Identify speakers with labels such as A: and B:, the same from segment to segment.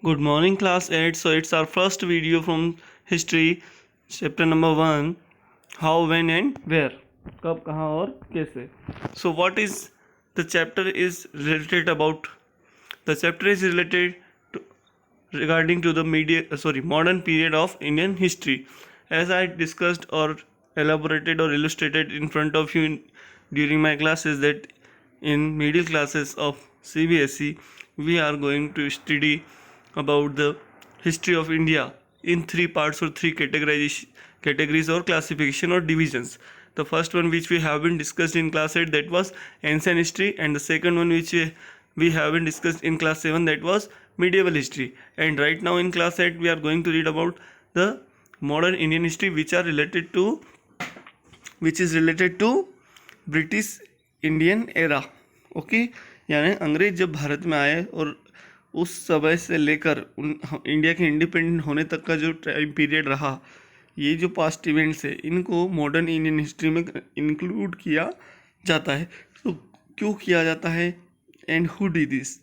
A: Good morning, class 8. So, it's our first video from history, chapter number 1, how, when, and where. कब, कहाँ और कैसे. So, what is the chapter is related about? The chapter is related to, regarding to the modern period of Indian history. As I discussed or elaborated or illustrated in front of you during my classes, that in middle classes of CBSE, we are going to study about the history of India in three parts or three categories or classification or divisions. The first one which we have been discussed in class 8, that was ancient history, and the second one which we have been discussed in class 7, that was medieval history. And right now in class 8 we are going to read about the modern Indian history which is related to British Indian era. Okay, यानी अंग्रेज जब भारत में आए और उस समय से लेकर इंडिया के इंडिपेंडेंट होने तक का जो टाइम पीरियड रहा, ये जो पास्ट इवेंट्स है इनको मॉडर्न इंडियन हिस्ट्री में इंक्लूड किया जाता है. तो क्यों किया जाता है and who did this.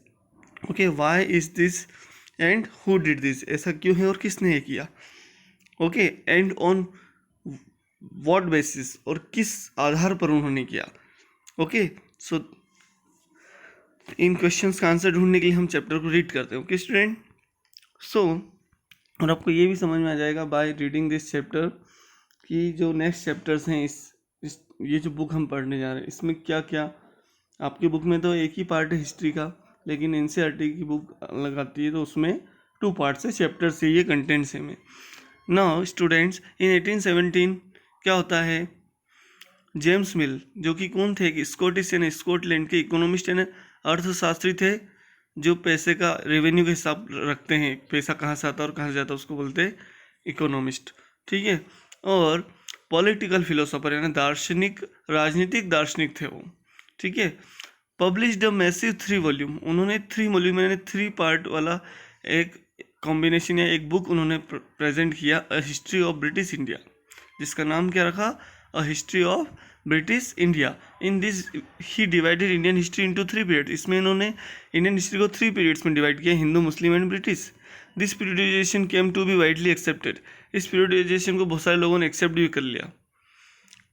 A: Okay, why is this and who did this. ऐसा क्यों है और किसने ये किया. Okay, and on what basis, और किस आधार पर उन्होंने किया. ओके, सो इन क्वेश्चंस का आंसर ढूंढने के लिए हम चैप्टर को रीड करते हैं. ओके स्टूडेंट, सो और आपको ये भी समझ में आ जाएगा बाय रीडिंग दिस चैप्टर कि जो नेक्स्ट चैप्टर्स हैं इस ये जो बुक हम पढ़ने जा रहे हैं इसमें क्या क्या. आपकी बुक में तो एक ही पार्ट है हिस्ट्री का, लेकिन एनसीईआरटी की बुक अलग आती है तो उसमें 2 पार्ट्स है, चैप्टर से ये कंटेंट से में. नाउ स्टूडेंट्स, इन 1817 क्या होता है, जेम्स मिल जो कि कौन थे कि स्कॉटिश यानी स्कॉटलैंड के इकोनॉमिस्ट यानी अर्थशास्त्री थे, जो पैसे का रेवेन्यू का हिसाब रखते हैं, पैसा कहाँ से आता है और कहाँ से जाता है, उसको बोलते हैं इकोनॉमिस्ट. ठीक है, और पॉलिटिकल फिलोसोफर यानी दार्शनिक, राजनीतिक दार्शनिक थे वो. ठीक है, पब्लिश्ड अ मैसिव 3 वॉल्यूम, उन्होंने 3 वॉल्यूम यानी 3 पार्ट वाला एक कॉम्बिनेशन या एक बुक उन्होंने प्रेजेंट किया, अ हिस्ट्री ऑफ ब्रिटिश इंडिया, जिसका नाम क्या रखा, अ history of British India. In this he divided Indian history into 3 period. इसमें इन्होंने इंडियन हिस्ट्री को 3 पीरियड्स में डिवाइड किया, Hindu, Muslim and British. This periodisation came to be widely accepted. इस पीरियडाइजेशन को बहुत सारे लोगों ने एक्सेप्ट भी कर लिया.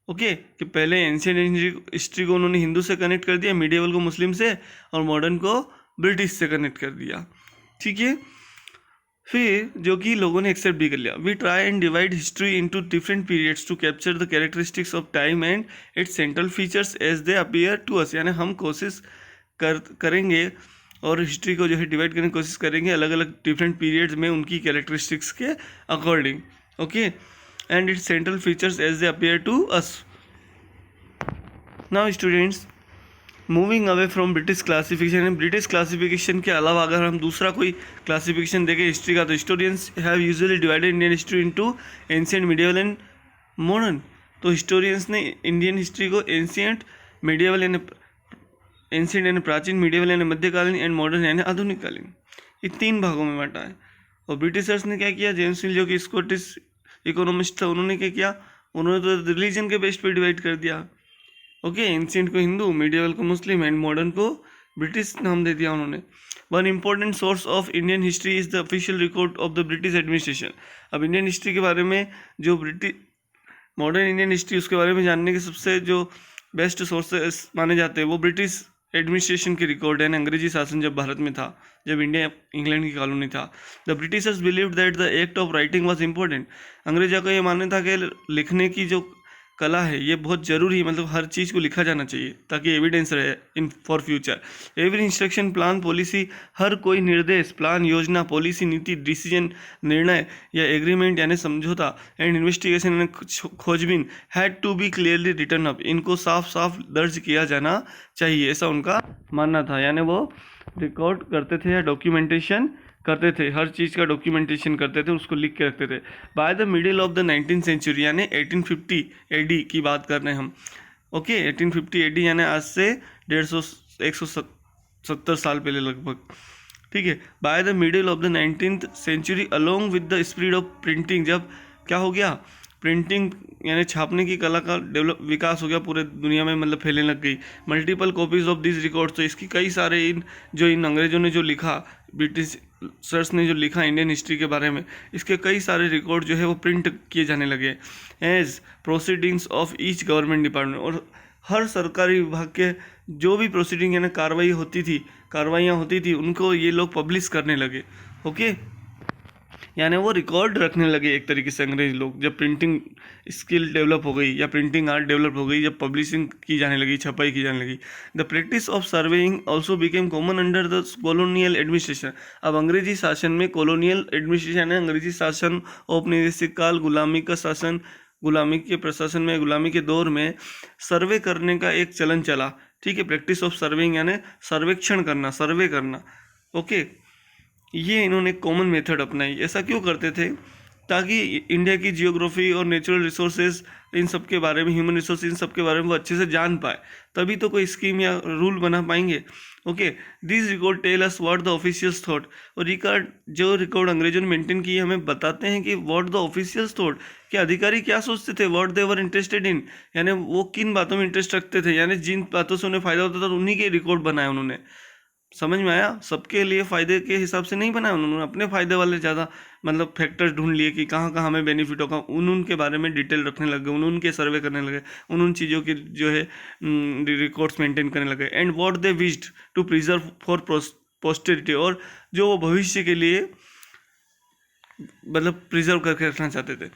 A: ओके, कि पहले एंशिएंट हिस्ट्री को उन्होंने हिंदू से कनेक्ट कर दिया, मीडिएवल को मुस्लिम से, और मॉडर्न को ब्रिटिश से कनेक्ट कर दिया. ठीक है, फिर जो कि लोगों ने एक्सेप्ट भी कर लिया. We try and divide history into different periods to capture the characteristics of time and its central features as they appear to us. यानी हम कोशिश करेंगे और हिस्ट्री को जो है डिवाइड करने की कोशिश करेंगे अलग अलग डिफरेंट पीरियड्स में उनकी कैरेक्टरिस्टिक्स के according. Okay, and its central features as they appear to us. Now students, moving away from British classification. British classification के अलावा अगर हम दूसरा कोई क्लासिफिकेशन देखें हिस्ट्री का, तो historians have usually divided Indian history into ancient, medieval and modern. तो हिस्टोरियंस ने इंडियन हिस्ट्री को एंशिएंट, मिडिवल यानी एंशिएंट यानी प्राचीन, मिडिवल यानी मध्यकालीन, एंड मॉडर्न यानी आधुनिककालीन, ये 3 भागों में बांटा है. और ब्रिटिशर्स ने क्या किया, जेम्स मिल जो कि स्कॉटिश इकोनॉमिस्ट था, उन्होंने क्या किया, उन्होंने तो रिलीजन के बेस पर डिवाइड कर दिया. ओके, एंशिएंट को हिंदू, मीडिएवल को मुस्लिम एंड मॉडर्न को ब्रिटिश नाम दे दिया उन्होंने. One important source of Indian history is the official record of the British administration. अब इंडियन हिस्ट्री के बारे में जो मॉडर्न इंडियन हिस्ट्री उसके बारे में जानने के सबसे जो बेस्ट सोर्सेस माने जाते हैं वो ब्रिटिश एडमिनिस्ट्रेशन के रिकॉर्ड है. अंग्रेजी शासन जब भारत में था, जब इंडिया इंग्लैंड की कॉलोनी था, the Britishers believed that the act of writing was important. अंग्रेजों का ये मानना था कि लिखने की जो कला है ये बहुत ज़रूरी है, मतलब हर चीज़ को लिखा जाना चाहिए ताकि एविडेंस रहे in for future. Every instruction, plan, policy, हर कोई निर्देश, प्लान, योजना, पॉलिसी, नीति, डिसीजन, निर्णय या एग्रीमेंट यानी समझौता, एंड इन्वेस्टिगेशन यानी खोजबीन had to be clearly written up, इनको साफ साफ दर्ज किया जाना चाहिए, ऐसा उनका मानना था. यानी वो रिकॉर्ड करते थे या डॉक्यूमेंटेशन करते थे, हर चीज़ का डॉक्यूमेंटेशन करते थे, उसको लिख के रखते थे. By the middle of the 19th century यानी 1850 AD की बात कर रहे हैं हम. ओके, 1850 AD यानी आज से 170 साल पहले लगभग. ठीक है, by the middle of the 19th century along with the spread of printing, जब क्या हो गया, प्रिंटिंग यानी छापने की कला का विकास हो गया पूरे दुनिया में, मतलब फैलने लग गई. Multiple copies of this records, तो इसकी कई सारे इन अंग्रेजों ने जो लिखा ब्रिटिश सर्स ने जो लिखा इंडियन हिस्ट्री के बारे में, इसके कई सारे रिकॉर्ड जो है वो प्रिंट किए जाने लगे as proceedings of each government department. और हर सरकारी विभाग के जो भी प्रोसीडिंग यानी कार्रवाइयाँ होती थी उनको ये लोग पब्लिश करने लगे। ओके, यानी वो रिकॉर्ड रखने लगे एक तरीके से अंग्रेज लोग। जब प्रिंटिंग स्किल डेवलप हो गई या प्रिंटिंग आर्ट डेवलप हो गई, जब पब्लिशिंग की जाने लगी, छपाई की जाने लगी, the practice of surveying also became common under the colonial administration. अब अंग्रेजी शासन में, कॉलोनियल एडमिनिस्ट्रेशन है अंग्रेजी शासन, औपनिवेशिक काल, गुलामी का शासन, गुलामी के प्रशासन में, गुलामी के दौर में सर्वे करने का एक चलन चला। ठीक है, प्रैक्टिस ऑफ सर्वेइंग यानी सर्वेक्षण करना, सर्वे करना। ओके, ये इन्होंने कॉमन मेथड अपनाई। ऐसा क्यों करते थे? ताकि इंडिया की जियोग्राफी और नेचुरल रिसोर्सेज इन सब के बारे में, ह्यूमन रिसोर्स इन सब के बारे में वो अच्छे से जान पाए, तभी तो कोई स्कीम या रूल बना पाएंगे। Okay, this record tell us what the officials thought. और जो रिकॉर्ड अंग्रेजों ने मेंटेन किए हमें बताते हैं कि व्हाट द ऑफिशियल्स थॉट, कि अधिकारी क्या सोचते थे, what they were interested in, यानी वो किन बातों में इंटरेस्ट रखते थे, यानी जिन बातों से उन्हें फायदा होता था उन्हीं के रिकॉर्ड बनाए उन्होंने। समझ में आया? सबके लिए फ़ायदे के हिसाब से नहीं बनाया उन्होंने, अपने फ़ायदे वाले ज़्यादा मतलब फैक्टर्स ढूंढ लिए कि कहाँ कहाँ हमें बेनिफिट होगा, उनके बारे में डिटेल रखने लगे, उनके सर्वे करने लगे, उन चीज़ों के जो है रिकॉर्ड्स मेंटेन करने लगे। And what they wished to preserve for posterity, और जो वो भविष्य के लिए मतलब प्रिजर्व करके रखना चाहते थे।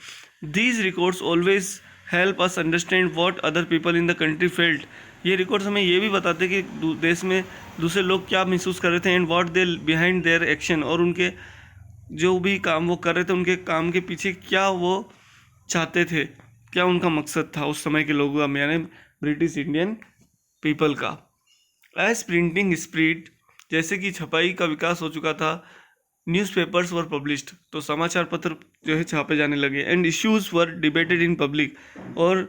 A: These records always help us understand what other people in the country felt. ये रिकॉर्ड्स हमें ये भी बताते कि देश में दूसरे लोग क्या महसूस कर रहे थे, and what they behind their action, और उनके जो भी काम वो कर रहे थे उनके काम के पीछे क्या वो चाहते थे, क्या उनका मकसद था उस समय के लोगों में, यानी ब्रिटिश इंडियन पीपल का। एज प्रिंटिंग स्प्रीड, जैसे कि छपाई का विकास हो चुका था, न्यूज़पेपर्स वर पब्लिश्ड, तो समाचार पत्र जो है छापे जाने लगे, and issues were debated in public, और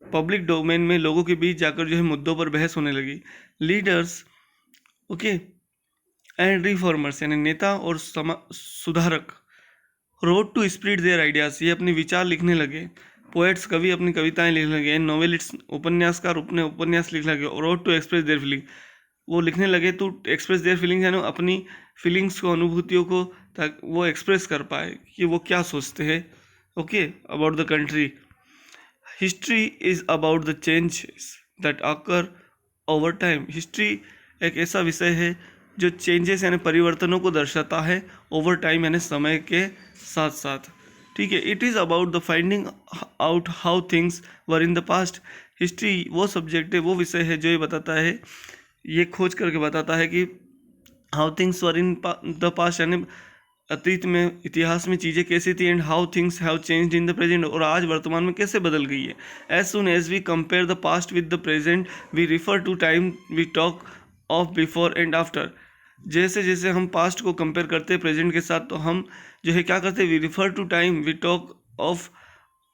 A: पब्लिक डोमेन में लोगों के बीच जाकर जो है मुद्दों पर बहस होने लगी। लीडर्स ओके एंड रिफॉर्मर्स, यानी नेता और सुधारक, wrote to spread their ideas, ये अपने विचार लिखने लगे। पोएट्स, कवि अपनी कविताएं लिखने लगे। एंड नॉवेलिस्ट, उपन्यासकार अपने उपन्यास लिखने लगे। Wrote to express their feeling, वो लिखने लगे टू एक्सप्रेस देयर फीलिंग्स, यानी अपनी फीलिंग्स को, अनुभूतियों को, ताकि वो एक्सप्रेस कर पाए कि वो क्या सोचते हैं okay about the country. History is about the changes that occur over time. History एक ऐसा विषय है जो चेंजेस यानी परिवर्तनों को दर्शाता है ओवर टाइम, यानी समय के साथ साथ। ठीक है, it is about the finding out how things were in the past. History वो सब्जेक्ट है, वो विषय है जो ये बताता है, ये खोज करके बताता है कि how things were in the past, यानी अतीत में, इतिहास में चीज़ें कैसी थी, and how things have changed in the present, और आज वर्तमान में कैसे बदल गई है। As soon as we compare the past with the present we refer to time we talk of before and after. जैसे जैसे हम पास्ट को कंपेयर करते हैं प्रेजेंट के साथ, तो हम जो है क्या करते हैं, we refer to time we talk of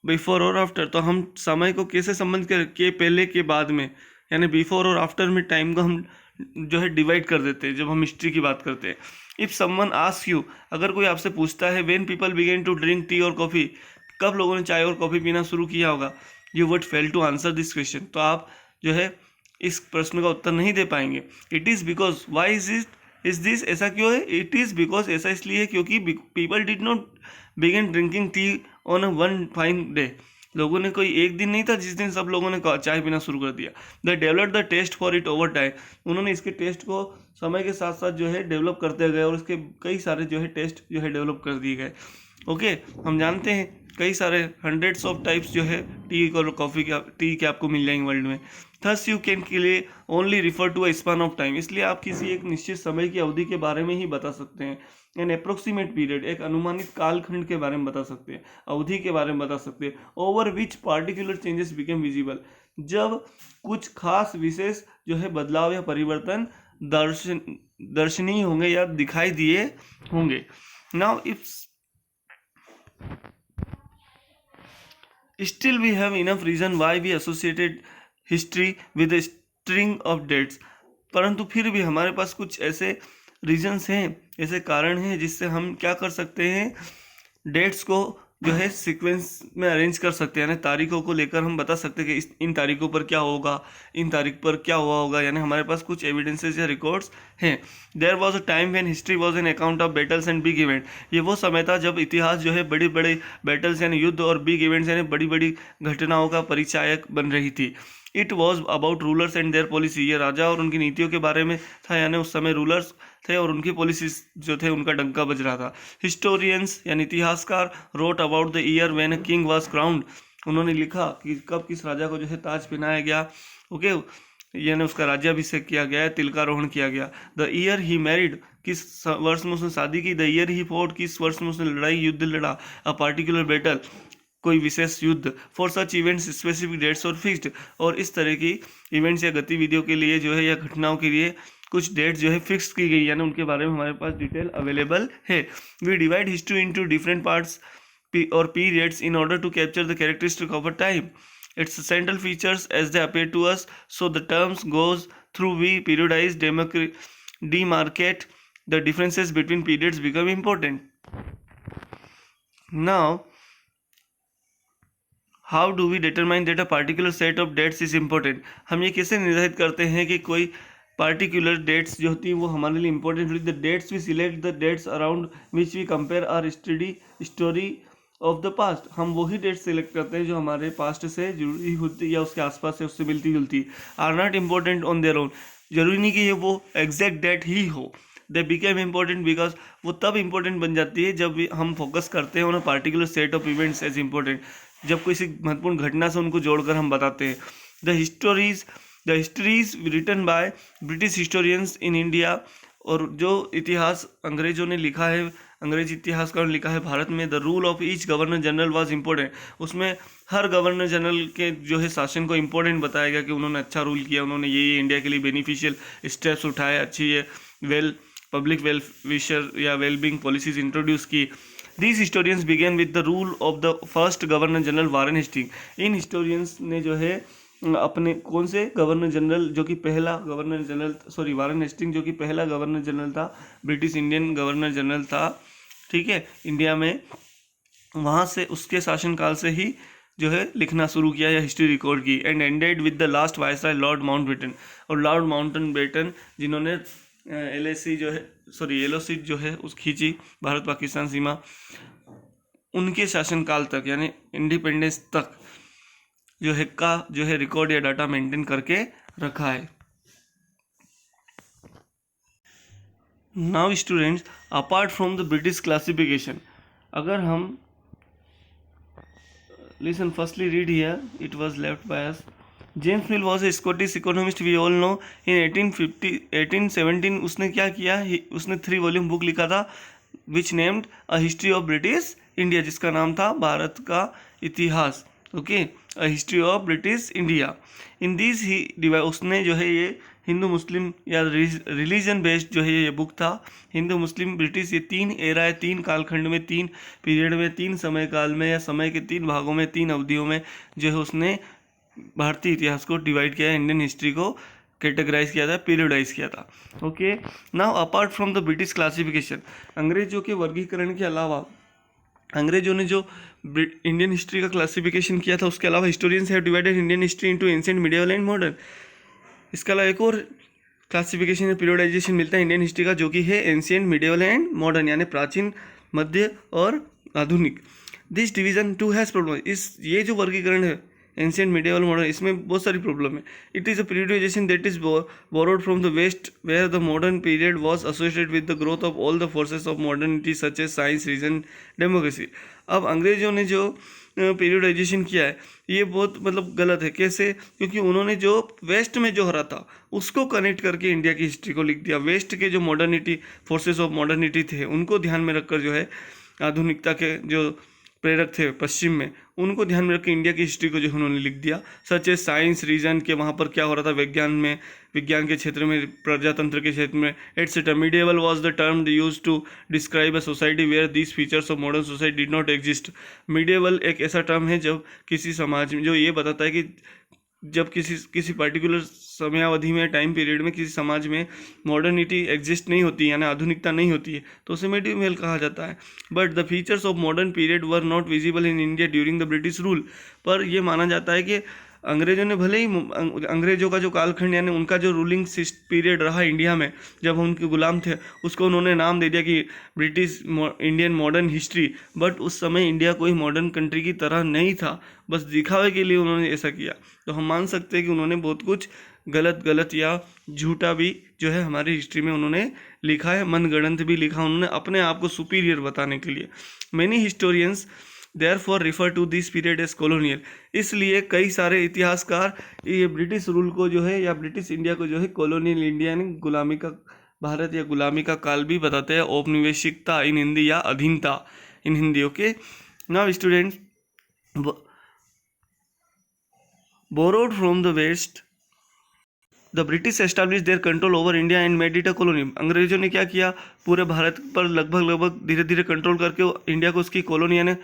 A: before और आफ्टर। तो हम समय को कैसे संबंध कर के पहले के बाद में, यानी बिफोर और आफ्टर में टाइम को हम जो है डिवाइड कर देते हैं जब हम हिस्ट्री की बात करते हैं। इफ़ समवन आस्क यू, अगर कोई आपसे पूछता है when people began to drink tea और कॉफ़ी, कब लोगों ने चाय और कॉफ़ी पीना शुरू किया होगा, you would fail to answer this question, तो आप जो है इस प्रश्न का उत्तर नहीं दे पाएंगे। It is because, why is this, ऐसा क्यों है? इट इज़ बिकॉज, ऐसा इसलिए क्योंकि people did not begin drinking tea on a one fine day. लोगों ने कोई एक दिन नहीं था जिस दिन सब लोगों ने चाय पीना शुरू कर दिया। They develop the taste for it over time, उन्होंने इसके टेस्ट को समय के साथ साथ जो है डेवलप करते गए, और इसके कई सारे जो है टेस्ट जो है डेवलप कर दिए गए। ओके, हम जानते हैं कई सारे हंड्रेड्स ऑफ टाइप्स जो है टी और कॉफ़ी के आपको मिल जाएंगे वर्ल्ड में। Thus you can only refer to a span of time, इसलिए आप किसी एक निश्चित समय की अवधि के बारे में ही बता सकते हैं। एन अप्रोक्सीमेट पीरियड, एक अनुमानित कालखंड के बारे में बता सकते हैं, अवधि के बारे में बता सकते हैं। Over which particular changes became visible, जब कुछ खास विशेष जो है बदलाव या परिवर्तन दर्शनीय होंगे या दिखाई दिए होंगे। Now if still we have enough reason why we associated history with a string of dates, परंतु फिर भी हमारे पास कुछ ऐसे रीजन्स हैं, ऐसे कारण हैं जिससे हम क्या कर सकते हैं, डेट्स को जो है सीक्वेंस में अरेंज कर सकते हैं, यानी तारीखों को लेकर हम बता सकते हैं कि इन तारीखों पर क्या होगा, इन तारीख पर क्या हुआ होगा, यानी हमारे पास कुछ एविडेंसेस या रिकॉर्ड्स हैं। There was a time when history was an account of battles and big event. ये वो समय था जब इतिहास जो है बड़े बड़े बैटल्स यानी युद्ध और बिग इवेंट्स यानी बड़ी बड़ी घटनाओं का परिचायक बन रही थी। It was about rulers and their policy, ये राजा और उनकी नीतियों के बारे में था, यानी उस समय रूलर्स थे और उनकी पॉलिसीज जो थे उनका डंका बज रहा था। हिस्टोरियंस यानी इतिहासकार wrote about the year when a king was crowned, उन्होंने लिखा कि कब किस राजा को जो है ताज पहनाया गया, ओके, यानी उसका राज्याभिषेक किया गया, तिलकारोहण किया गया। द ईयर ही मैरिड, किस वर्ष में उसने शादी की। द ईयर ही फॉट, किस वर्ष में उसने लड़ाई युद्ध लड़ा। अ पार्टिकुलर बैटल, कोई विशेष युद्ध। For such events specific dates और फिक्स्ड, और इस तरह की इवेंट्स या गतिविधियों के लिए जो है या घटनाओं के लिए कुछ डेट जो है फिक्स की गई, यानी उनके बारे में हमारे पास डिटेल अवेलेबल है। We divide history into different parts और periods in order to capture the characteristic of a time, its central features as they appear to us. So the terms goes through, we periodize, demarcate the differences between periods become important. Now, how do we determine that a particular set of dates is important? हम ये कैसे निर्धारित करते हैं कि कोई particular dates जो होती है वो हमारे लिए इंपॉर्टेंट होती है। The dates we select the dates around which we compare our story of the past, हम वही डेट सेलेक्ट करते हैं जो हमारे पास्ट से जुड़ी होती है या उसके आसपास से उससे मिलती जुलती। Are not important on their own, जरूरी नहीं कि ये वो एग्जैक्ट डेट ही हो। दे बिकेम इम्पोर्टेंट बिकॉज, वो तब इम्पोर्टेंट बन जाती है जब हम फोकस करते हैं on a particular set of events as important, जब किसी महत्वपूर्ण घटना से उनको जोड़कर हम बताते हैं। The histories written by British historians in India, और जो इतिहास अंग्रेजों ने लिखा है, अंग्रेज इतिहासकारों ने लिखा है भारत में। The rule of each governor general was important, उसमें हर गवर्नर जनरल के जो है शासन को इम्पोर्टेंट बताया गया कि उन्होंने अच्छा रूल किया, उन्होंने ये इंडिया के लिए बेनिफिशियल स्टेप्स उठाए, अच्छी ये पब्लिक वेलफेयर या वेलबींग पॉलिसीज इंट्रोड्यूस की। These historians began with the rule of the first governor general Warren Hasting. इन हिस्टोरियंस ने जो है अपने कौन से गवर्नर जनरल, जो कि पहला गवर्नर जनरल वारेन हेस्टिंग जो कि पहला गवर्नर जनरल था, ब्रिटिश इंडियन गवर्नर जनरल था, ठीक है, इंडिया में, वहाँ से उसके शासनकाल से ही जो है लिखना शुरू किया या हिस्ट्री रिकॉर्ड की। And ended with the last viceroy Lord Mountbatten, और लॉर्ड माउंटबेटन जिन्होंने एलओसी जो है उस खींची भारत पाकिस्तान सीमा, उनके शासनकाल तक यानी इंडिपेंडेंस तक जो है रिकॉर्ड या डाटा मेंटेन करके रखा है। Now students, apart from the British classification, अगर हम listen firstly read here, it was left by us. James Mill was a Scottish economist, we all know. In 1817 उसने क्या किया, उसने 3 वॉल्यूम बुक लिखा था which named a history of British India, जिसका नाम था भारत का इतिहास, okay, a history of British India. In this ही उसने जो है ये हिंदू मुस्लिम या रिलीजन बेस्ड जो है ये बुक था, हिंदू मुस्लिम ब्रिटिश, ये 3 एरा है, 3 कालखंड में, 3 पीरियड में, 3 समय काल में या समय के 3 भागों में, 3 अवधियों में जो है उसने भारतीय इतिहास को डिवाइड किया, इंडियन हिस्ट्री को कैटेगराइज किया था, पीरियडाइज किया था, okay. Now apart from the British classification, अंग्रेजों के वर्गीकरण के अलावा, अंग्रेजों ने जो इंडियन हिस्ट्री का क्लासिफिकेशन किया था उसके अलावा historians have divided Indian history into ancient, medieval and modern. इसके अलावा एक और क्लासिफिकेशन या पीरियडाइजेशन मिलता है इंडियन हिस्ट्री का, जो कि है एंशिएंट, मिडिवल एंड मॉडर्न, यानी प्राचीन, मध्य और आधुनिक। This division too has problem, ये जो वर्गीकरण है एंशिएंट, मिडिवल, मॉडर्न, इसमें बहुत सारी प्रॉब्लम है। It is a periodisation that is borrowed from the west, where the modern period was associated with the growth of all the forces of modernity such as science, reason, democracy. अब अंग्रेजों ने जो periodisation किया है ये बहुत गलत है। कैसे? क्योंकि उन्होंने जो वेस्ट में जो हो रहा था उसको कनेक्ट करके इंडिया की हिस्ट्री को लिख दिया। वेस्ट के जो मॉडर्निटी, फोर्सेस ऑफ मॉडर्निटी थे, उनको ध्यान में रखकर जो है आधुनिकता के जो प्रेरक थे पश्चिम में, उनको ध्यान में रख के इंडिया की हिस्ट्री को जो उन्होंने लिख दिया, सच ए साइंस, रीजन, के वहाँ पर क्या हो रहा था विज्ञान में, विज्ञान के क्षेत्र में, प्रजातंत्र के क्षेत्र में, etcetera. Medieval was the term use to describe a society where these features of modern society did not exist. Medieval एक ऐसा टर्म है जब किसी समाज में जो ये बताता है कि जब किसी पर्टिकुलर समयावधि में, टाइम पीरियड में किसी समाज में मॉडर्निटी एग्जिस्ट नहीं होती, यानी आधुनिकता नहीं होती है, तो उसे मेडिवल कहा जाता है। But the features of modern period were not visible in India during the British rule. पर यह माना जाता है कि अंग्रेजों ने भले ही अंग्रेजों का जो कालखंड यानी उनका जो रूलिंग पीरियड रहा इंडिया में जब हम उनके गुलाम थे, उसको उन्होंने नाम दे दिया कि British Indian modern history. But उस समय इंडिया कोई मॉडर्न कंट्री की तरह नहीं था, बस दिखावे के लिए उन्होंने ऐसा किया। तो हम मान सकते हैं कि उन्होंने बहुत कुछ गलत या झूठा भी जो है हमारी हिस्ट्री में उन्होंने लिखा है, मनगढ़ंत भी लिखा उन्होंने अपने आप को सुपीरियर बताने के लिए। Many historians therefore refer to this period as colonial. इसलिए कई सारे इतिहासकार ये ब्रिटिश रूल को जो है या ब्रिटिश इंडिया को जो है कॉलोनियल इंडिया यानी गुलामी का भारत या गुलामी का काल भी बताते हैं। औपनिवेशिकता इन हिंदी या अधीनता in Hindi. Okay, now students, borrowed from the west, the British establish their control over India and made it a colony. अंग्रेजों ने क्या किया, पूरे भारत पर लगभग धीरे धीरे कंट्रोल करके इंडिया को उसकी कॉलोनी यानी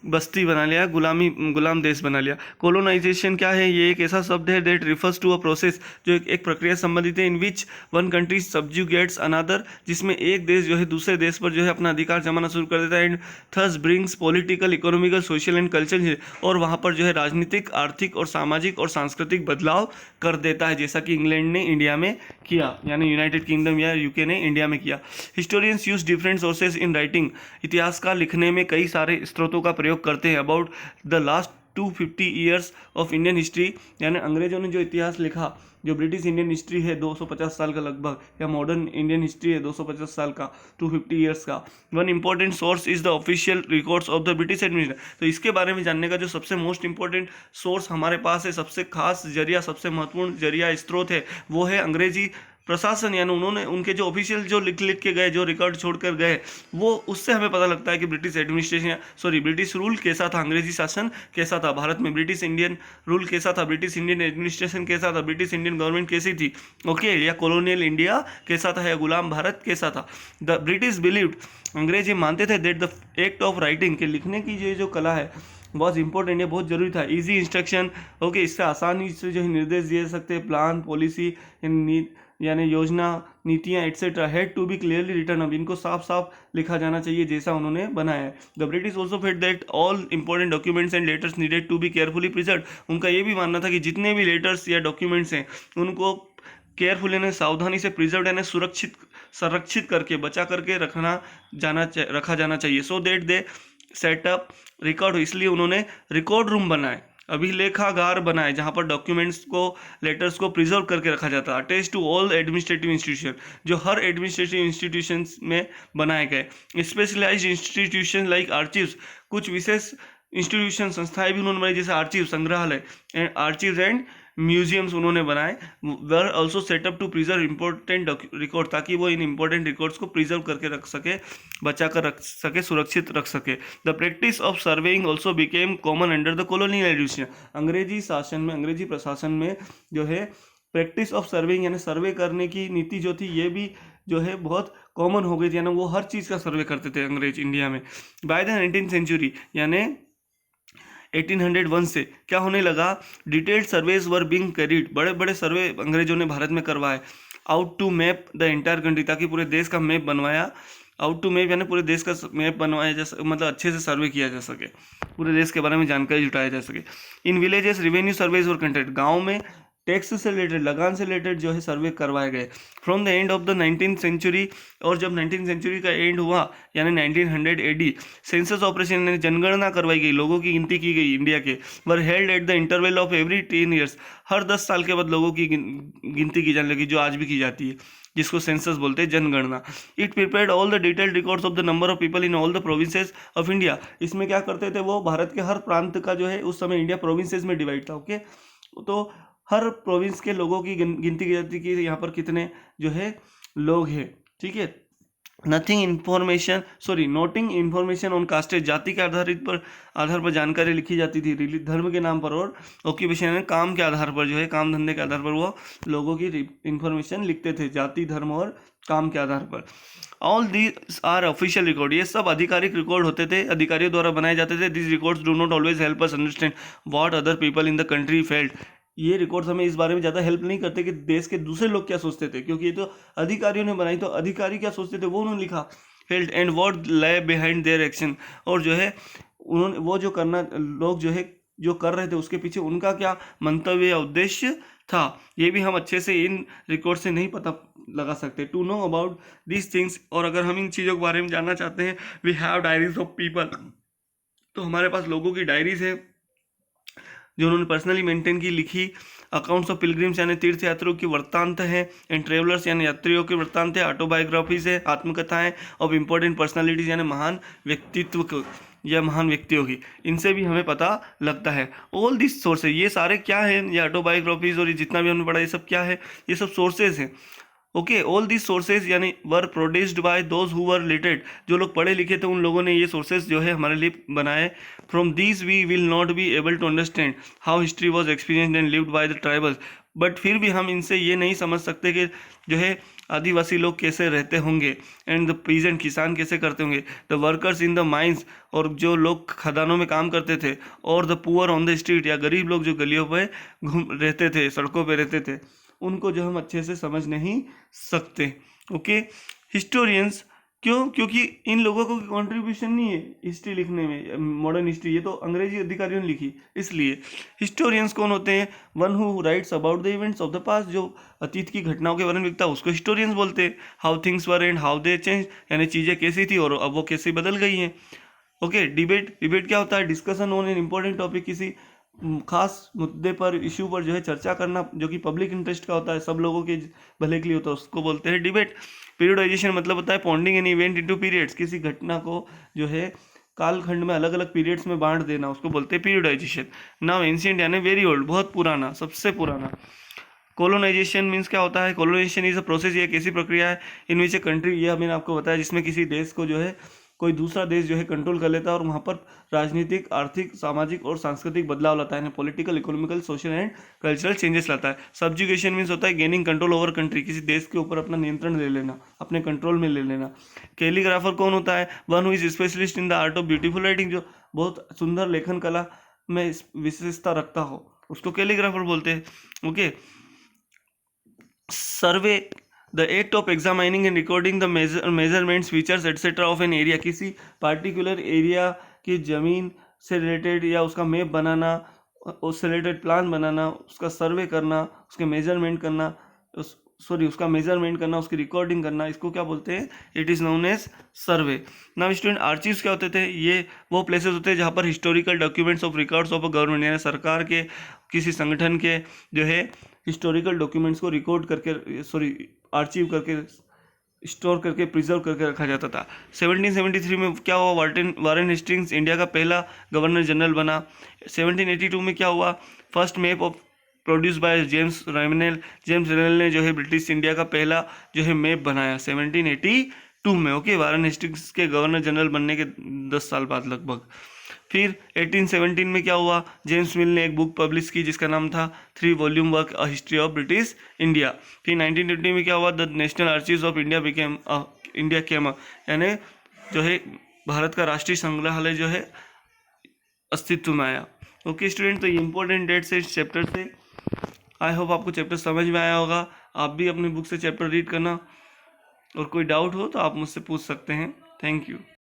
A: बस्ती बना लिया, गुलाम देश बना लिया। कोलोनाइजेशन क्या है, ये एक ऐसा शब्द है that refers to a process, जो एक प्रक्रिया संबंधित है, in which one country subjugates another, जिसमें एक देश जो है दूसरे देश पर जो है अपना अधिकार जमाना शुरू कर देता है, and thus brings political, economical, social and culture, और वहाँ पर जो है राजनीतिक, आर्थिक और सामाजिक और सांस्कृतिक बदलाव कर देता है, जैसा कि इंग्लैंड ने इंडिया में किया, यानी यूनाइटेड किंगडम या यूके ने इंडिया में किया। Historians use different sources in writing, इतिहासकार लिखने में कई सारे स्रोतों का प्रयोग करते हैं। About the last 250 years of Indian history, यानी अंग्रेजों ने जो इतिहास लिखा, जो ब्रिटिश इंडियन हिस्ट्री है 250 साल का लगभग, या मॉडर्न इंडियन हिस्ट्री है 250 साल का, 250 ईयर्स का। One important source is the official records of the British administration. तो इसके बारे में जानने का जो सबसे मोस्ट इंपॉर्टेंट सोर्स हमारे पास है, सबसे खास जरिया, सबसे महत्वपूर्ण जरिया स्रोत है, वो है अंग्रेजी प्रशासन, यानी उन्होंने उनके जो ऑफिशियल जो लिख के गए, जो रिकॉर्ड छोड़कर गए, वो उससे हमें पता लगता है कि ब्रिटिश एडमिनिस्ट्रेशन ब्रिटिश रूल कैसा था, अंग्रेजी शासन कैसा था भारत में, ब्रिटिश इंडियन रूल कैसा था, ब्रिटिश इंडियन एडमिनिस्ट्रेशन कैसा था, ब्रिटिश इंडियन गवर्नमेंट कैसी थी, ओके, या कॉलोनियल इंडिया कैसा था, या गुलाम भारत कैसा था। द ब्रिटिश बिलीव्ड, अंग्रेज ये मानते थे that the act of writing, के लिखने की जो कला है बहुत इंपॉर्टेंट है, बहुत जरूरी था। इजी इंस्ट्रक्शन, ओके, इससे आसानी से जो है निर्देश दिए सकते हैं, प्लान, पॉलिसी यानी योजना, नीतियाँ etcetera had to be clearly written, अब इनको साफ साफ लिखा जाना चाहिए जैसा उन्होंने बनाया है। The British also felt that all important documents and letters needed to be carefully preserve, उनका ये भी मानना था कि जितने भी लेटर्स या डॉक्यूमेंट्स हैं उनको केयरफुल यानी सावधानी से प्रिजर्व यानी संरक्षित करके, बचा करके रखा जाना चाहिए। So that they setup record, इसलिए उन्होंने रिकॉर्ड रूम बनाए, अभिलेखागार बनाए, जहाँ पर डॉक्यूमेंट्स को, लेटर्स को प्रिजर्व करके रखा जाता है। Attach to all administrative institution, जो हर एडमिनिस्ट्रेटिव इंस्टीट्यूशंस में बनाए गए। स्पेशलाइज्ड इंस्टीट्यूशन लाइक आर्चिव्स, कुछ विशेष इंस्टीट्यूशन संस्थाएं भी उन्होंने बनाई, जैसे आर्चिव संग्रहालय, आर्चिव्स एंड म्यूजियम्स उन्होंने बनाए। Were also set up to preserve important record, ताकि वो इन इंपॉर्टेंट रिकॉर्ड्स को प्रिजर्व करके रख सके, बचा कर रख सके, सुरक्षित रख सके। The practice of surveying also became common under the colonial administration, अंग्रेजी शासन में, अंग्रेजी प्रशासन में जो है प्रैक्टिस ऑफ सर्वेइंग यानी सर्वे करने की नीति जो थी, ये भी जो है बहुत कॉमन हो गई थी, यानी वो हर चीज़ का सर्वे करते थे अंग्रेज इंडिया में। बाय द 19th सेंचुरी यानी 1801 से क्या होने लगा, detailed surveys were being carried, बड़े बड़े सर्वे अंग्रेजों ने भारत में करवाए। Out to map the entire country, ताकि पूरे देश का मैप बनवाया, आउट टू मैप यानी पूरे देश का मैप बनवाया जा सके, मतलब अच्छे से सर्वे किया जा सके, पूरे देश के बारे में जानकारी जुटाया जा सके। इन विलेजेस रिवेन्यू सर्वेज और कंडक्टेड, गाँव में टैक्स से रिलेटेड, लगान से रिलेटेड जो है सर्वे करवाए गए। From the end of the 19th century, और जब 19th सेंचुरी का एंड हुआ यानी 1900 AD, सेंसस ऑपरेशन यानी जनगणना करवाई गई, लोगों की गिनती की गई इंडिया के, were held at the interval of every 10 years, हर 10 साल के बाद लोगों की गिनती की जाने लगी, जो आज भी की जाती है, जिसको सेंसस बोलते हैं, जनगणना। It prepared all the detailed records of the number of people in all the provinces of India, इसमें क्या करते थे वो, भारत के हर प्रांत का जो है, उस समय इंडिया प्रोविंसेस में डिवाइड था, ओके, तो हर प्रोविंस के लोगों की गिनती की जाती है कि यहाँ पर कितने जो है लोग हैं, ठीक है। नोटिंग इन्फॉर्मेशन ऑन कास्टेज, जाति के आधार पर जानकारी लिखी जाती थी, धर्म के नाम पर, और ऑक्यूपेशन काम के आधार पर जो है, काम धंधे के आधार पर वो लोगों की इन्फॉर्मेशन लिखते थे, जाति, धर्म और काम के आधार पर। All these are official record, ये सब आधिकारिक रिकॉर्ड होते थे, अधिकारियों द्वारा बनाए जाते थे। This records do not always help us understand what other people in the country felt, ये रिकॉर्ड्स हमें इस बारे में ज़्यादा हेल्प नहीं करते कि देश के दूसरे लोग क्या सोचते थे, क्योंकि ये तो अधिकारियों ने बनाई, तो अधिकारी क्या सोचते थे वो उन्होंने लिखा। Held and what lie behind their action, और जो है उन्होंने वो जो करना, लोग जो है जो कर रहे थे उसके पीछे उनका क्या मंतव्य या उद्देश्य था, ये भी हम अच्छे से इन रिकॉर्ड से नहीं पता लगा सकते। To know about these things, और अगर हम इन चीज़ों के बारे में जानना चाहते हैं, we have diaries of people, तो हमारे पास लोगों की डायरीज है जो उन्होंने पर्सनली मेंटेन की, लिखी। अकाउंट्स ऑफ पिलग्रिम्स यानी तीर्थ यात्रियों की वृत्तांत है, एंड ट्रेवलर्स यानी यात्रियों के वृत्तांत है, ऑटोबायोग्राफीज है, आत्मकथाएं ऑफ इंपॉर्टेंट पर्सनालिटीज यानी महान व्यक्तित्व या महान व्यक्तियों की, इनसे भी हमें पता लगता है। ऑल दिस सोर्सेज, ये सारे क्या है, ये ऑटोबायोग्राफीज और ये जितना भी हमने पढ़ा ये सब क्या है, ये सब सोर्सेज हैं। ओके, ऑल दिस सोर्सेज यानी वर produced by those who were related, जो लोग पढ़े लिखे थे उन लोगों ने ये सोर्सेज जो है हमारे लिए बनाए। From these we will not be able to understand how history was experienced and lived by the tribals, but फिर भी हम इनसे ये नहीं समझ सकते कि जो है आदिवासी लोग कैसे रहते होंगे, एंड द पीजेंट किसान कैसे करते होंगे, the workers in the mines, और जो लोग खदानों में काम करते थे, और the poor on the street, या गरीब लोग जो गलियों पे घूम रहते थे, सड़कों पे रहते थे, उनको जो हम अच्छे से समझ नहीं सकते। ओके, हिस्टोरियंस क्यों, क्योंकि इन लोगों को कंट्रीब्यूशन नहीं है हिस्ट्री लिखने में, मॉडर्न हिस्ट्री, ये तो अंग्रेजी अधिकारियों ने लिखी, इसलिए। हिस्टोरियंस कौन होते हैं, one who writes about the events of the past, जो अतीत की घटनाओं के बारे में लिखता है उसको हिस्टोरियंस बोलते हैं। How things were and how they change, यानी चीज़ें कैसी थी और अब वो कैसे बदल गई हैं। ओके, डिबेट, डिबेट क्या होता है, discussion on an important topic, किसी खास मुद्दे पर, इशू पर जो है चर्चा करना, जो कि पब्लिक इंटरेस्ट का होता है, सब लोगों के भले के लिए होता है, उसको बोलते हैं डिबेट। पीरियडाइजेशन मतलब होता है पॉन्डिंग एन इवेंट इनटू पीरियड्स, किसी घटना को जो है कालखंड में अलग अलग पीरियड्स में बांट देना, उसको बोलते हैं पीरियडाइजेशन। नाउ एंशिएंट यानी वेरी ओल्ड, बहुत पुराना, सबसे पुराना। कोलोनाइजेशन मीन्स क्या होता है, कोलोनाइजेशन इज अ प्रोसेस, ये एक ऐसी प्रक्रिया है इन विच ए कंट्री, ये मैंने आपको बताया, जिसमें किसी देश को जो है कोई दूसरा देश जो है कंट्रोल कर लेता है और वहाँ पर राजनीतिक, आर्थिक, सामाजिक और सांस्कृतिक बदलाव लाता है, political, economical, social and cultural changes लाता है। सब्जुगेशन मीन्स होता है गेनिंग कंट्रोल ओवर कंट्री, किसी देश के ऊपर अपना नियंत्रण ले लेना, अपने कंट्रोल में ले लेना। कैलीग्राफर कौन होता है, one who is specialist in the art of beautiful writing, जो बहुत सुंदर लेखन कला में विशेषता रखता हो, उसको कैलीग्राफर बोलते हैं। Okay, survey, the act of examining and recording the measurements features etcetera of an area, किसी पार्टिकुलर एरिया की जमीन से रिलेटेड या उसका मैप बनाना, उससे रिलेटेड प्लान बनाना, उसका सर्वे करना, उसके मेजरमेंट करना, उसका मेजरमेंट करना, उसकी रिकॉर्डिंग करना, इसको क्या बोलते हैं, it is known as survey. Now student, archives क्या होते थे, ये वो प्लेसेस होते हैं जहाँ पर historical documents of records of a government, यानी सरकार के, किसी संगठन के जो है हिस्टोरिकल डॉक्यूमेंट्स को रिकॉर्ड करके, आर्चीव करके, स्टोर करके, प्रिजर्व करके रखा जाता था। 1773 में क्या हुआ, वारेन हेस्टिंग्स इंडिया का पहला गवर्नर जनरल बना। 1782 में क्या हुआ, first map of produce by James Rennell, James Rennell ने जो है ब्रिटिश इंडिया का पहला जो है मैप बनाया 1782 में। ओके, वारेन हेस्टिंग्स के गवर्नर जनरल बनने के 10 साल बाद लगभग। फिर 1817 में क्या हुआ, जेम्स मिल ने एक बुक पब्लिश की जिसका नाम था 3 volume work a history of British India. फिर 1920 में क्या हुआ, the national archives of India became India came, यानी जो है भारत का राष्ट्रीय संग्रहालय जो है अस्तित्व में आया। ओके स्टूडेंट, तो ये इंपॉर्टेंट डेट्स है इस चैप्टर से। आई होप आपको चैप्टर समझ में आया होगा। आप भी अपनी बुक से चैप्टर रीड करना, और कोई डाउट हो तो आप मुझसे पूछ सकते हैं। Thank you.